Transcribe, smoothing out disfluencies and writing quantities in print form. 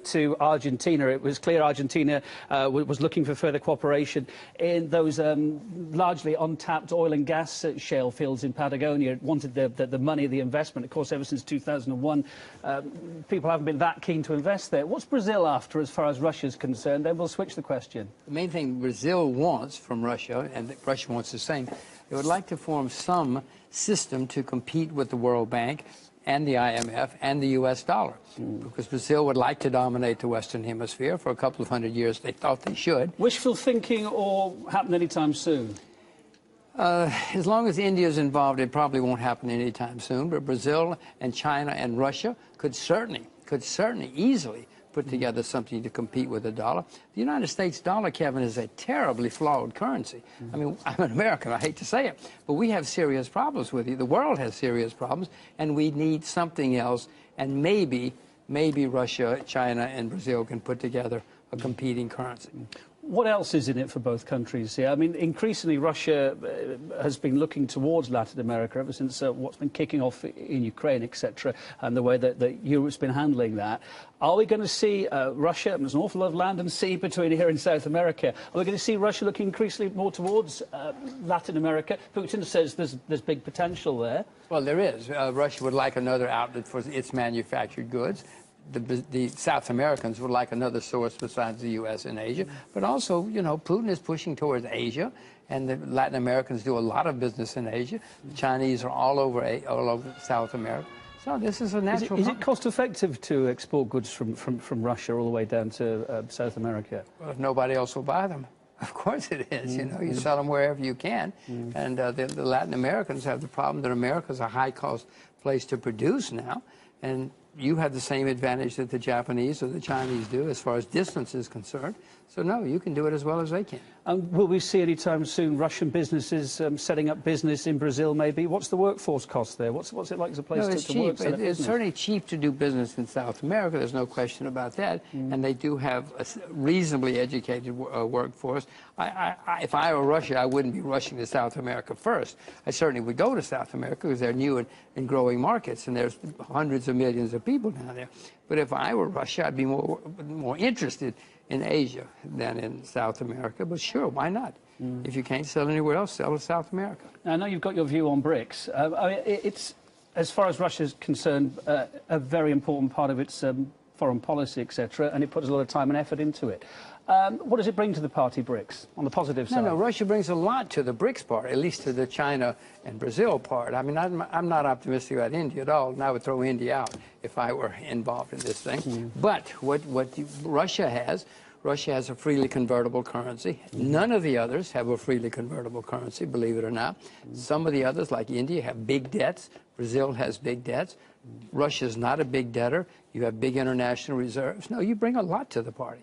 to Argentina. It was clear Argentina was looking for further cooperation in those largely untapped oil and gas shale fields in Patagonia. It wanted the money, the investment. Of course, ever since 2001, people haven't been that keen to invest there. What's Brazil after as far as Russia's concerned? Then we'll switch the question. The main thing Brazil wants from Russia, and Russia wants the same, they would like to form some system to compete with the World Bank and the IMF and the U.S. dollar, because Brazil would like to dominate the Western Hemisphere. For a couple of hundred years, they thought they should. Wishful thinking or happen anytime soon? As long as India is involved, it probably won't happen anytime soon. But Brazil and China and Russia could certainly easily put together something to compete with the dollar. The United States dollar, Kevin, is a terribly flawed currency. I mean, I'm an American, I hate to say it, but we have serious problems with it. The world has serious problems, and we need something else. And maybe Russia, China, and Brazil can put together a competing currency. What else is in it for both countries here? I mean, increasingly Russia has been looking towards Latin America ever since what's been kicking off in Ukraine, etc., and the way that Europe's been handling that. Are we going to see Russia, and there's an awful lot of land and sea between here and South America, are we going to see Russia looking increasingly more towards Latin America? Putin says there's big potential there. Well, there is. Russia would like another outlet for its manufactured goods. The South Americans would like another source besides the U.S. and Asia. But also, you know, Putin is pushing towards Asia, and the Latin Americans do a lot of business in Asia. The Chinese are all over South America. So this is a natural... Is it cost-effective to export goods from Russia all the way down to South America? Well, if nobody else will buy them. Of course it is. You know, you sell them wherever you can. And the Latin Americans have the problem that America's a high-cost place to produce now. And you have the same advantage that the Japanese or the Chinese do as far as distance is concerned. So, no, you can do it as well as they can. Will we see any time soon Russian businesses setting up business in Brazil, maybe? What's the workforce cost there? What's it like as a place to work? It's certainly cheap to do business in South America. There's no question about that. And they do have a reasonably educated workforce. If I were Russia, I wouldn't be rushing to South America first. I certainly would go to South America because they're new and growing markets, and there's hundreds of millions of people down there. But if I were Russia, I'd be more interested in Asia than in South America. But sure, why not? If you can't sell anywhere else, sell to South America. I know you've got your view on BRICS. I mean, it's, as far as Russia's concerned, a very important part of its foreign policy, etc., and it puts a lot of time and effort into it. What does it bring to the party, BRICS, on the positive side? No, Russia brings a lot to the BRICS part, at least to the China and Brazil part. I mean, I'm not optimistic about India at all, and I would throw India out if I were involved in this thing. But what Russia has a freely convertible currency. None of the others have a freely convertible currency, believe it or not. Some of the others, like India, have big debts. Brazil has big debts. Russia's not a big debtor. You have big international reserves. No, you bring a lot to the party.